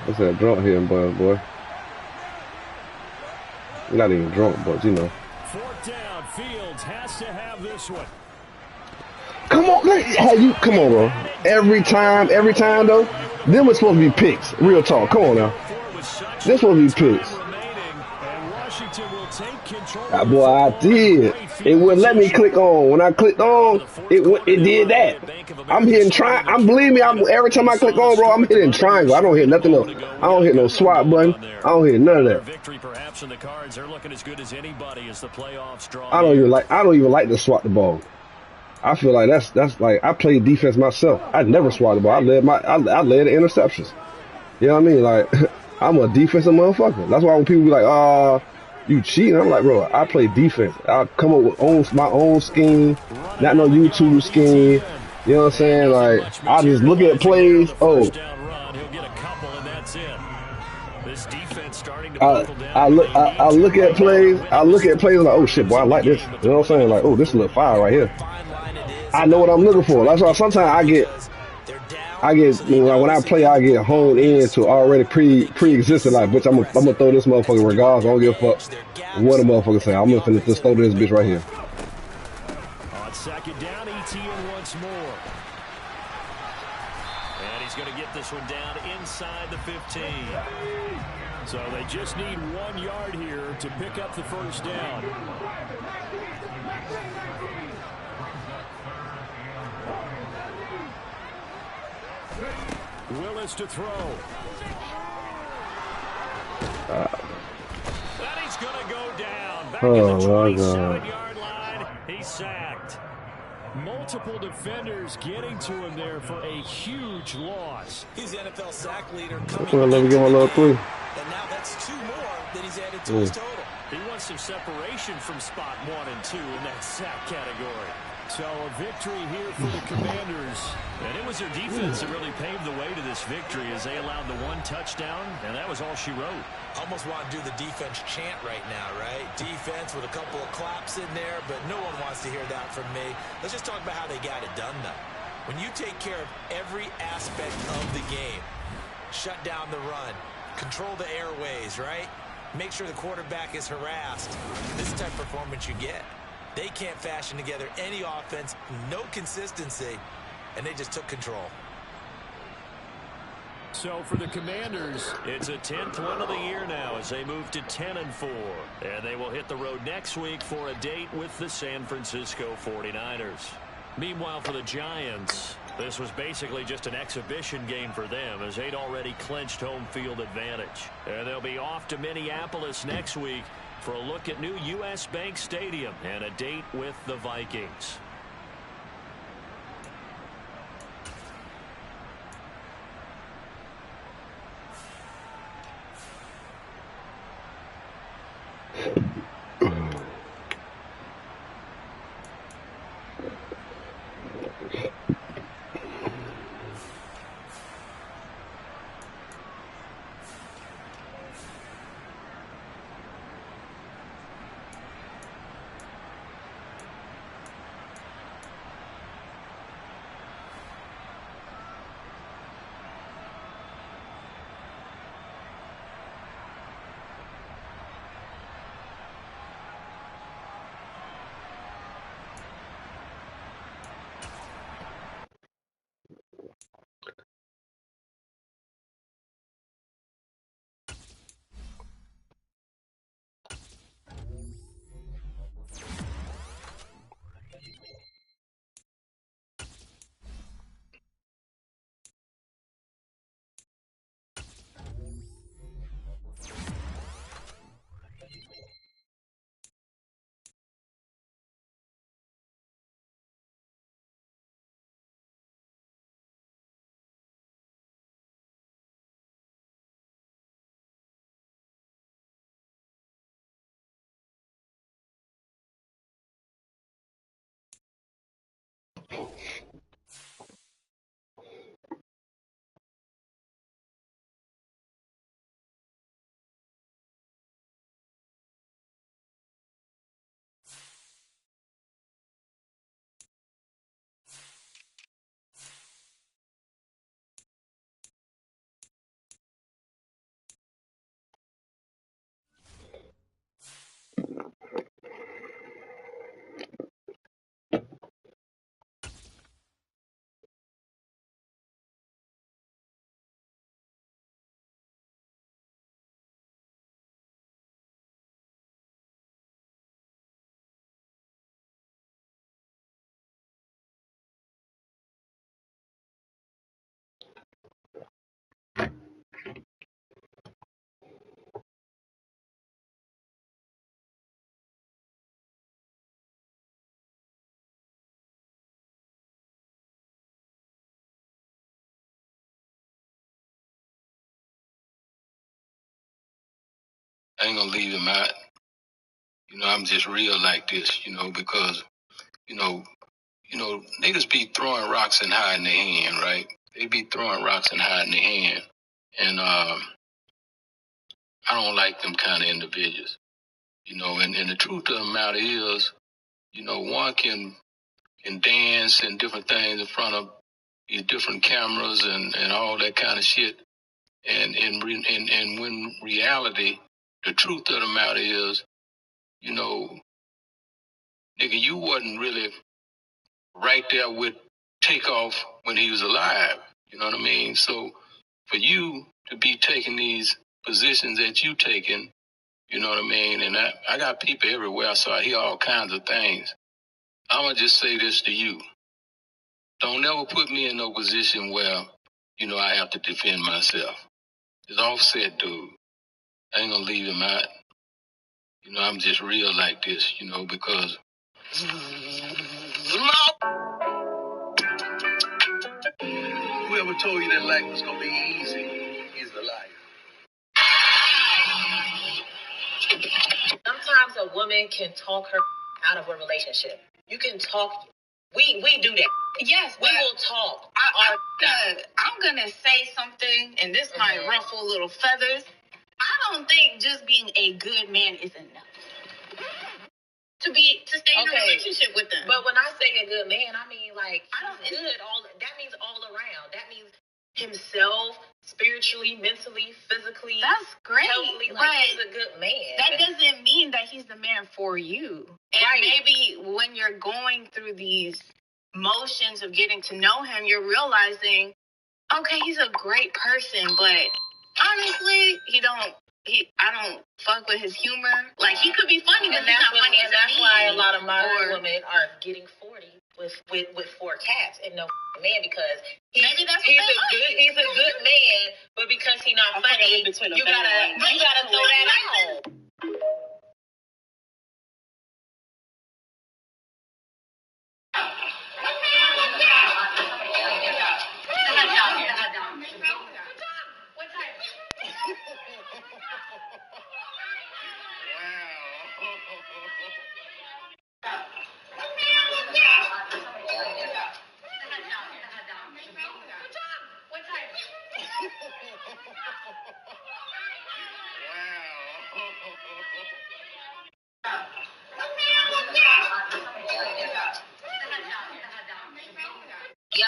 What's that drunk hitting buttons, boy? Not even drunk, but you know. 4th down, Fields has to have this one. Come on, come on, bro. Every time though, them was supposed to be picks. Real talk. Come on now. This supposed to be picks. Boy, I did. It wouldn't let me click on. When I clicked on, it did that. I'm hitting believe me, every time I click on, bro, I'm hitting triangle. I don't hit nothing else. I don't hit no swap button. I don't hit none of that. Victory perhaps in the cards. They're looking as good as anybody as the playoffs draw. I don't even like to swap the ball. I feel like that's like I played defense myself. I never swatted the ball. I led the interceptions. You know what I mean? Like I'm a defensive motherfucker. That's why when people be like, you cheating, I'm like, bro, I play defense. I come up with my own scheme, not no YouTube scheme. You know what I'm saying? Like I just look at plays. I look at plays. Like, oh shit, boy, I like this. You know what I'm saying? Like, oh, this look fire right here. I know what I'm looking for. That's why sometimes I get, you know, when I play, I get honed into already pre-existing. Like, bitch, I'm gonna throw this motherfucker regardless. I don't give a fuck what a motherfucker say. I'm gonna just throw this bitch right here. On 2nd down, ETN once more. And he's gonna get this one down inside the 15. So they just need 1 yard here to pick up the 1st down. Willis to throw. And he's going to go down. Back at the 27-yard line. He's sacked. Multiple defenders getting to him there for a huge loss. He's the NFL sack leader. Let me give him a little 3. And now that's 2 more that he's added to his total. He wants some separation from spot 1 and 2 in that sack category. So a victory here for the Commanders. And it was their defense that really paved the way to this victory as they allowed the 1 touchdown, and that was all she wrote. Almost want to do the defense chant right now, right? Defense with a couple of claps in there, but no one wants to hear that from me. Let's just talk about how they got it done, though. When you take care of every aspect of the game, shut down the run, control the airways, right? Make sure the quarterback is harassed. This is the type of performance you get. They can't fashion together any offense, no consistency, and they just took control. So for the Commanders, it's a 10th win of the year now as they move to 10-4. And they will hit the road next week for a date with the San Francisco 49ers. Meanwhile, for the Giants, this was basically just an exhibition game for them as they'd already clinched home field advantage. And they'll be off to Minneapolis next week for a look at new U.S. Bank Stadium and a date with the Vikings. I ain't gonna leave him out. I'm just real like this, because, you know, niggas be throwing rocks and hiding their hand, right? They be throwing rocks and hiding their hand. And I don't like them kind of individuals, and the truth of the matter is, one can dance and different things in front of these different cameras and all that kind of shit. And when reality, the truth of the matter is, nigga, you wasn't really right there with Takeoff when he was alive. You know what I mean? So for you to be taking these positions that you taking, you know what I mean? And I got people everywhere, so I hear all kinds of things. I'm going to just say this to you. Don't never put me in no position where, I have to defend myself. It's Offset, dude. I ain't going to leave him out. I'm just real like this, because... Whoever told you that life was going to be easy is the life. Sometimes a woman can talk her out of a relationship. You can talk. We do that. Yes, we will talk. I'm gonna say something, and this might ruffle little feathers. I don't think just being a good man is enough to stay in a relationship with them. But when I say a good man, I mean like good. That means all around. That means himself, spiritually, mentally, physically. That's great. Healthily, but he's a good man. That doesn't mean that he's the man for you. And maybe when you're going through these motions of getting to know him, you're realizing, okay, he's a great person, but honestly, I don't fuck with his humor. Like, he could be funny, but he's not funny. And that's why a lot of modern women are getting 40 with 4 cats and no man, because he's a good man, but because he's not funny, you gotta throw that out. Yo,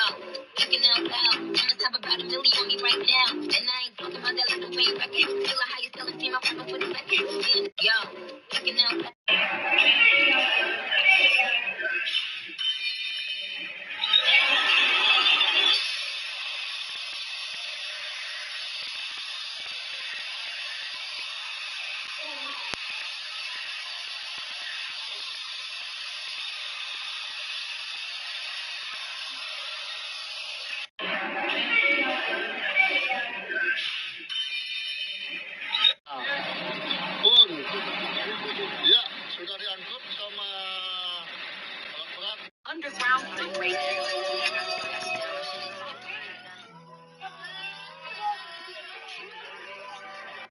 checking out loud. I'm the top about $1 million on me right now. And I ain't talking about that little way record. Feel like how you selling team, I'm rapping for the record. Yo, checking out loud. Underground Radio.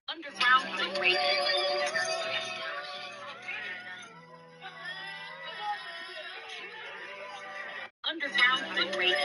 Underground Radio. Underground Radio.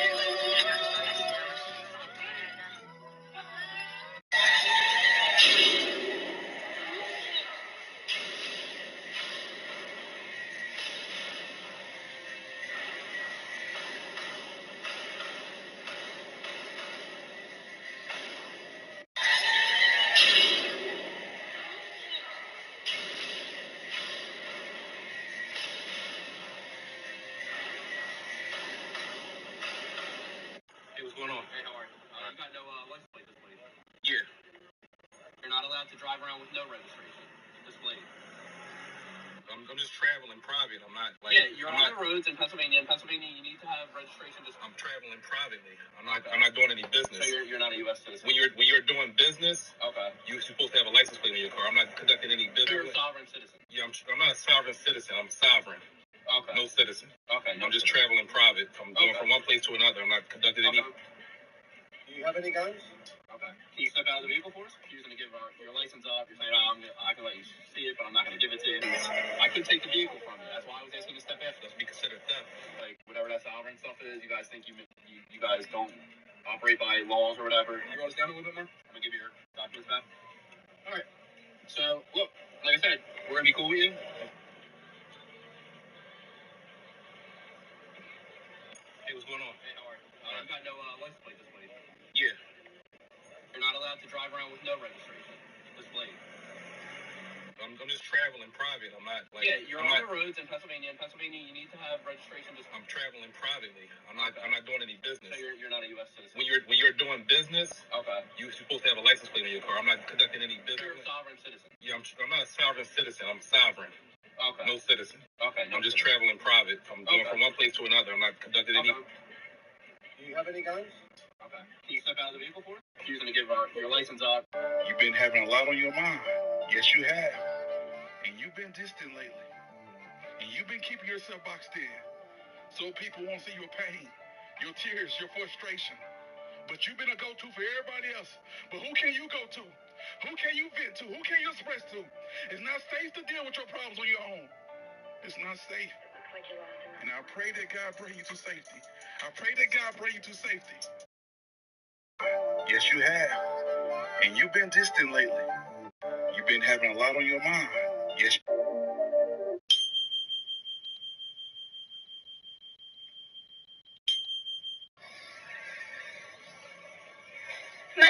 Hey, what's going on? Hey, how are you? You got no license plate displayed. Yeah. You're not allowed to drive around with no registration displayed. I'm just traveling private. I'm not like. Yeah, you're on the roads in Pennsylvania. In Pennsylvania, you need to have registration. I'm traveling privately. I'm not doing any business. So you're not a U.S. citizen. When you're doing business, okay, you're supposed to have a license plate on your car. I'm not conducting any business. You're a sovereign citizen. Yeah, I'm not a sovereign citizen. I'm sovereign. Okay. No citizen. Okay. I'm just traveling private. I'm going from one place to another. I'm not conducting any. Do you have any guns? Okay. Can you step out of the vehicle for us? You're going to give your license up. You're saying, I can let you see it, but I'm not going to give it to you. I could take the vehicle from you. That's why I was asking you to step out. That's be considered theft. Like, whatever that sovereign stuff is, you guys think you guys don't operate by laws or whatever. You wrote us down a little bit more? I'm going to give you your documents back. All right. So, look, like I said, we're going to be cool with you. Hey, what's going on? Hey, how are you? You got no license plate displayed. Yeah. You're not allowed to drive around with no registration displayed. I'm just traveling private. I'm not like. Yeah, you're on the roads in Pennsylvania. In Pennsylvania, you need to have registration. I'm traveling privately. I'm not doing any business. So you're not a U.S. citizen. When you're doing business, okay, you're supposed to have a license plate on your car. I'm not conducting any business. You're a sovereign citizen. Yeah, I'm not a sovereign citizen. I'm sovereign. Okay. No citizen. Okay. I'm just traveling private. I'm going from one place to another. I'm not conducting any. Do you have any guns? Okay. Can you step out of the vehicle for us? You're going to give your license up. You've been having a lot on your mind. Yes, you have. And you've been distant lately. And you've been keeping yourself boxed in. So people won't see your pain, your tears, your frustration. But you've been a go-to for everybody else. But who can you go to? Who can you vent to? Who can you express to? It's not safe to deal with your problems on your own. It's not safe. And I pray that God bring you to safety. I pray that God bring you to safety. Yes, you have. And you've been distant lately. You've been having a lot on your mind. Yes. My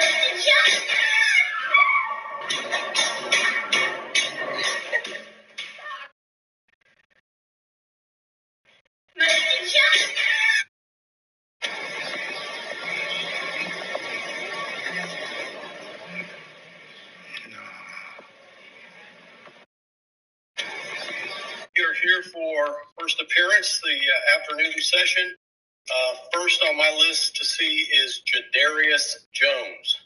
for first appearance, the afternoon session. First on my list to see is Jadarius Jones.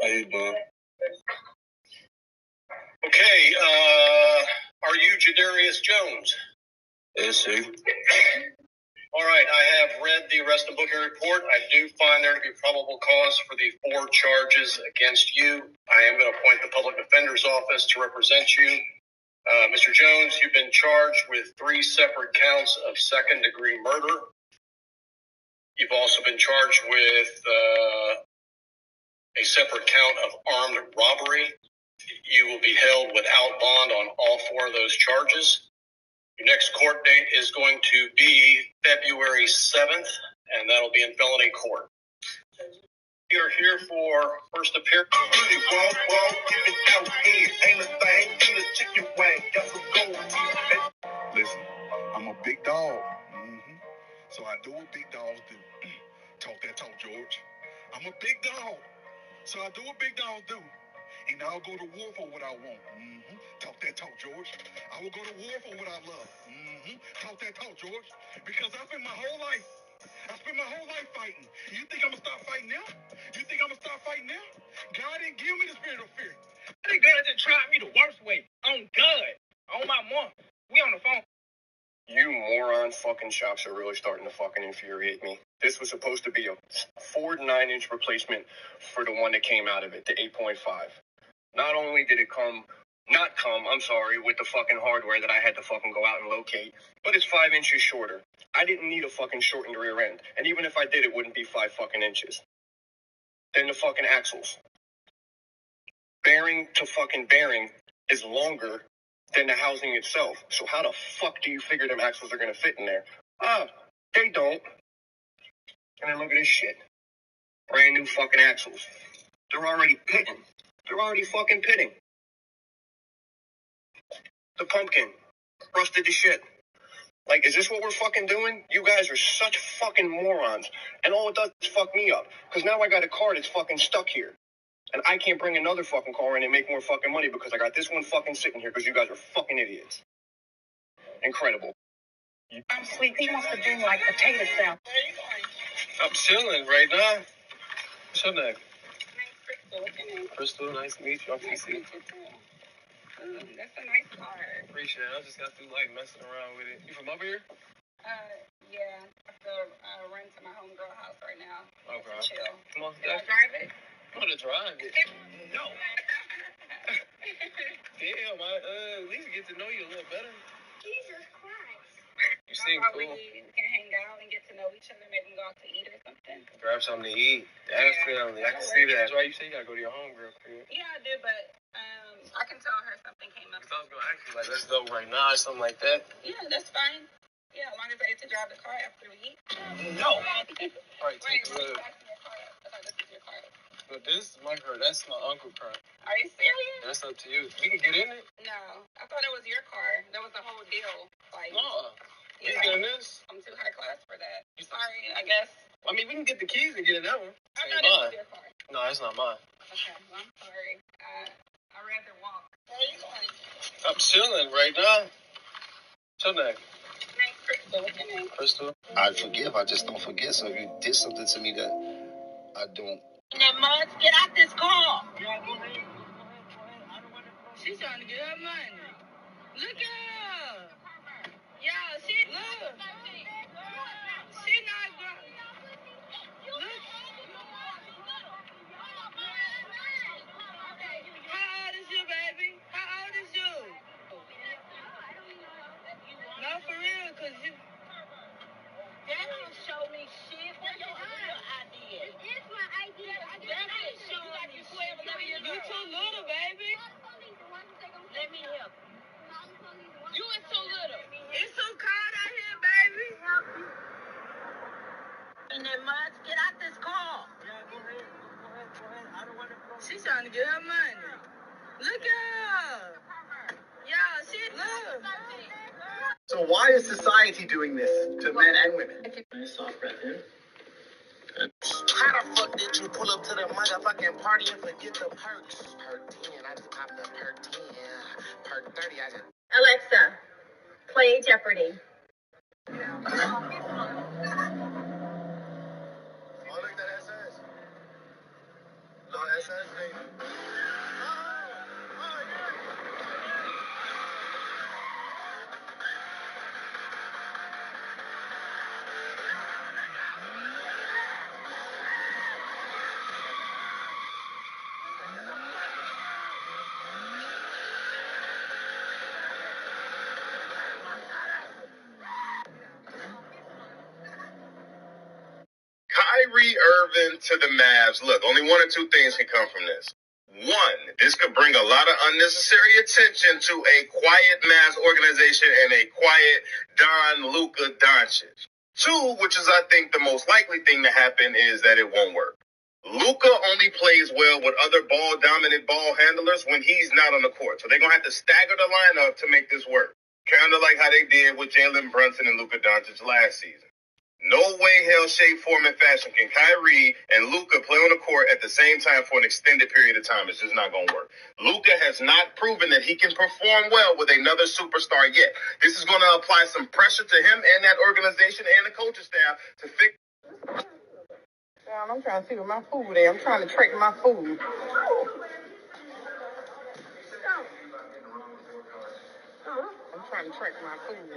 How you doing? Okay, are you Jadarius Jones? Yes, sir. All right, I have read the arrest and booking report. I do find there to be probable cause for the 4 charges against you. I am going to appoint the public defender's office to represent you. Mr. Jones, you've been charged with 3 separate counts of second-degree murder. You've also been charged with a separate count of armed robbery. You will be held without bond on all 4 of those charges. Your next court date is going to be February 7th, and that'll be in felony court. We are here for first appearance. Listen, I'm a big dog. So I do what big dogs do. Talk that talk, George. I'm a big dog. So I do what big dogs do. And I'll go to war for what I want. Talk that talk, George. I will go to war for what I love. Talk that talk, George. Because I spent my whole life fighting. You think I'm going to stop fighting now? God didn't give me the spirit of fear. That girl just tried me the worst way. On God. On my mom. We on the phone. You moron fucking shops are really starting to fucking infuriate me. This was supposed to be a Ford 9-inch replacement for the one that came out of it, the 8.5. Not only did it not come, with the fucking hardware that I had to fucking go out and locate, but it's 5 inches shorter. I didn't need a fucking shortened rear end. And even if I did, it wouldn't be 5 fucking inches. Then the fucking axles. Bearing to fucking bearing is longer than the housing itself. So how the fuck do you figure them axles are gonna fit in there? They don't. And then look at this shit. Brand new fucking axles. They're already pitting. The pumpkin. Rusted to shit. Like, is this what we're fucking doing? You guys are such fucking morons. And all it does is fuck me up. Because now I got a car that's fucking stuck here. And I can't bring another fucking car in and make more fucking money because I got this one fucking sitting here because you guys are fucking idiots. Incredible. I'm sleep. He wants to bring like potato salad. I'm chilling right now. What's your name? Crystal, nice to meet you. I'm TC. That's a nice car. Appreciate it. I just got through like messing around with it. You from over here? Yeah. I have to run to my homegirl house right now. Okay. Chill. Come on, Can I drive it? I'm gonna drive it. No. Damn, at least get to know you a little better. Jesus Christ. You seem cool. We can hang out and get to know each other. Maybe go out to eat or something. Grab something to eat. Definitely. I can see that. That's why you say you gotta go to your homegirl crib. Yeah, I did, but I can tell her something came up. I was gonna ask you, like, let's go right now or something like that. Yeah, that's fine. Yeah, as long as I get to drive the car after we eat. No. All right, take a look. This is your car. But this is my car. That's my uncle's car. Are you serious? That's up to you. We can get in it? No, I thought it was your car. That was the whole deal. Like, no. You yeah, getting this? I'm too high class for that. Sorry, I guess. I mean, we can get the keys and get in that one. I thought it was your car. No, it's not mine. Okay, well, I'm sorry. I'd rather walk. Where are you going? I'm chilling right now. What's your name? Crystal. What's your name? Crystal. I forgive, I just don't forget. So if you did something to me that I don't. That Muds, get out this car. She's trying to get her money. Look at her. Yeah, she look. She not grown. Look. How old is you, baby? How old is you? No, for real, because you... That don't show me shit. What's your real idea? This is my idea. That ain't showing like you 12, 11 years old. You too little, baby. Let me help. You is too little. It's too cold out here, baby. And then Muds, get out this car. Yeah, go ahead. I don't want to go. She's trying to get her money. Look at her. Yeah, she look. So why is society doing this to men and women? How the fuck did you pull up to the mic? Motherfucking party and forget the perks. Perk 10, I just popped the perk 10. Perk 30, I just... Alexa, play Jeopardy. Oh, look at that SS. No, SS, baby. Kyrie Irving to the Mavs. Look, only one or two things can come from this. One, this could bring a lot of unnecessary attention to a quiet Mavs organization and a quiet Don Luka Doncic. Two, which is I think the most likely thing to happen, is that it won't work. Luka only plays well with other ball-dominant ball handlers when he's not on the court. So they're going to have to stagger the lineup to make this work. Kind of like how they did with Jalen Brunson and Luka Doncic last season. No way, hell, shape, form, and fashion can Kyrie and Luka play on the court at the same time for an extended period of time. It's just not going to work. Luka has not proven that he can perform well with another superstar yet. This is going to apply some pressure to him and that organization and the coaching staff to fix. I'm trying to see what my food is. I'm trying to track my food. I'm trying to track my food.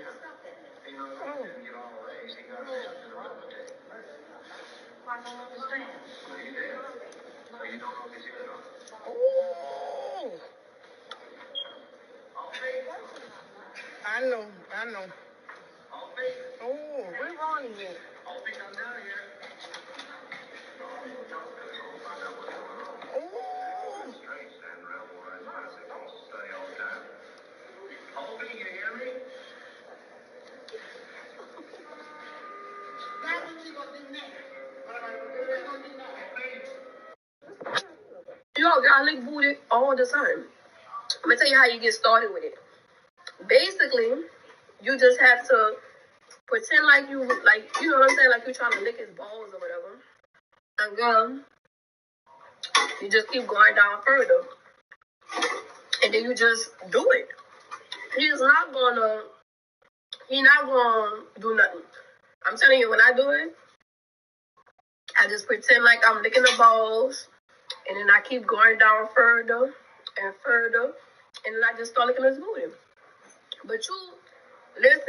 Ooh. I know. Oh, where Ron is it? Y'all lick booty all the time. I'm gonna tell you how you get started with it. Basically, you just have to pretend like you know what I'm saying, like you're trying to lick his balls or whatever. And then you just keep going down further. And then you just do it. He's not gonna do nothing. I'm telling you, when I do it, I just pretend like I'm licking the balls, and then I keep going down further and further, and then I just start licking his booty. But you, listen,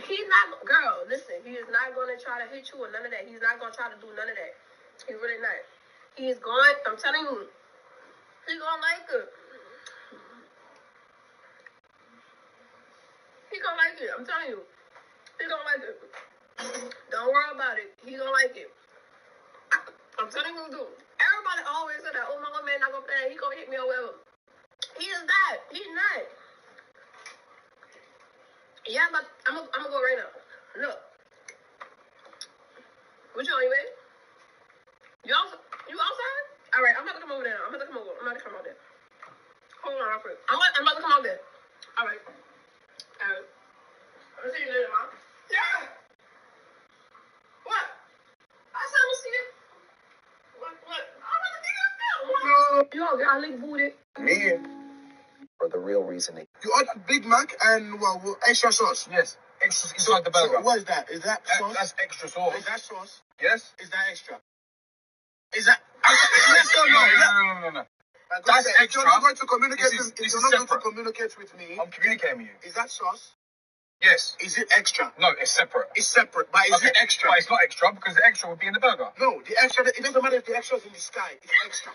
he is not going to try to hit you or none of that. He's not going to try to do none of that. He's really not. He's going, I'm telling you, he's going to like it. He's going to like it. I'm telling you. He's going to like it. Don't worry about it. He's going to like it. I'm telling you, dude. Everybody always say that, oh, my man not going to play. He going to hit me or whatever. He is not. He's not. Yeah, but I'm gonna go right now. Look. What you on, you ready? You outside? All right, I'm about to come over there. I'm about to come out there. Hold on, real quick. I'm about to come out there. All right. I'm gonna see you later, Mom. Yeah. What? I said I'm gonna see you. What? I'm about to get up now. Yo, I lick booty. Me? For the real reasoning. You ordered Big Mac and extra sauce? Yes. Extra inside the burger. So what is that? Is that sauce? That's extra sauce. Is that sauce? Yes. Is that extra? Is that... Yes or no? No. That's extra. If you're not going to communicate with me... I'm communicating with you. Is that sauce? Yes. Is it extra? No, it's separate. It's separate, but is it extra? But it's not extra because the extra would be in the burger. No, the extra, it doesn't matter if the extra's in the sky. It's extra.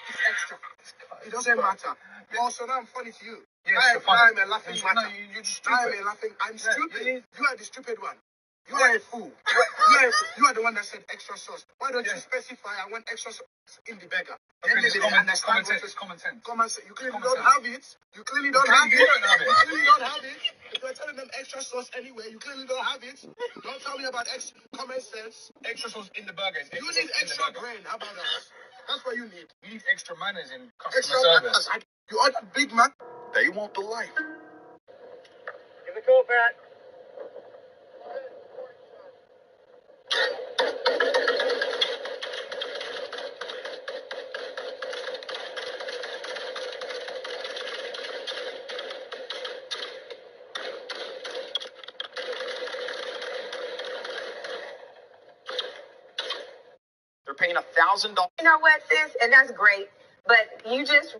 It's extra. It doesn't matter. Oh, so now I'm funny to you. Yes, I'm laughing. No, you're just stupid. I'm laughing. I'm stupid. You are the stupid one. You are a fool. You are the one that said extra sauce. Why don't you specify I want extra sauce in the burger? Then maybe they understand what is common sense. Common sense. You clearly don't have it. You clearly don't have it. You clearly don't have it. If you're telling them extra sauce anyway, you clearly don't have it. Don't tell me about common sense. Extra sauce in the burger. You need extra brain. How about that? That's what you need. You need extra manners in customer service. You ordered Big Mac. They want the life. Give it to Pat. They're paying $1,000. You know what, sis? And that's great. But you just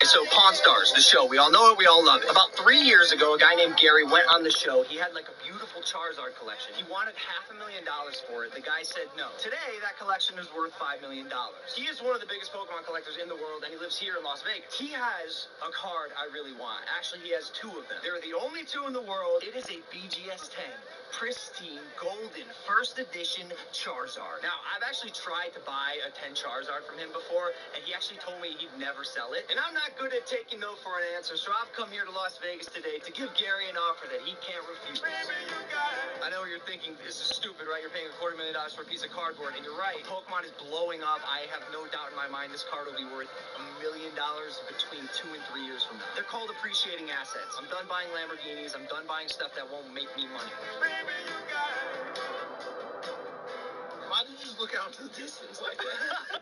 So Pawn Stars, the show, we all know it, we all love it. About 3 years ago, a guy named Gary went on the show. He had like a beautiful Charizard collection. He wanted $500,000 for it. The guy said no. Today, that collection is worth $5 million. He is one of the biggest Pokemon collectors in the world, and he lives here in Las Vegas. He has a card I really want. Actually, he has 2 of them. They're the only 2 in the world. It is a BGS 10. Pristine, golden, first edition Charizard. Now, I've actually tried to buy a 10 Charizard from him before, and he actually told me he'd never sell it. And I'm not good at taking no for an answer, so I've come here to Las Vegas today to give Gary an offer that he can't refuse. I know what you're thinking, this is stupid, right? You're paying $250,000 for a piece of cardboard, and you're right. Pokemon is blowing up. I have no doubt in my mind this card will be worth $1 million between 2 and 3 years from now. They're called appreciating assets. I'm done buying Lamborghinis. I'm done buying stuff that won't make me money. Why did you just look out into the distance like that?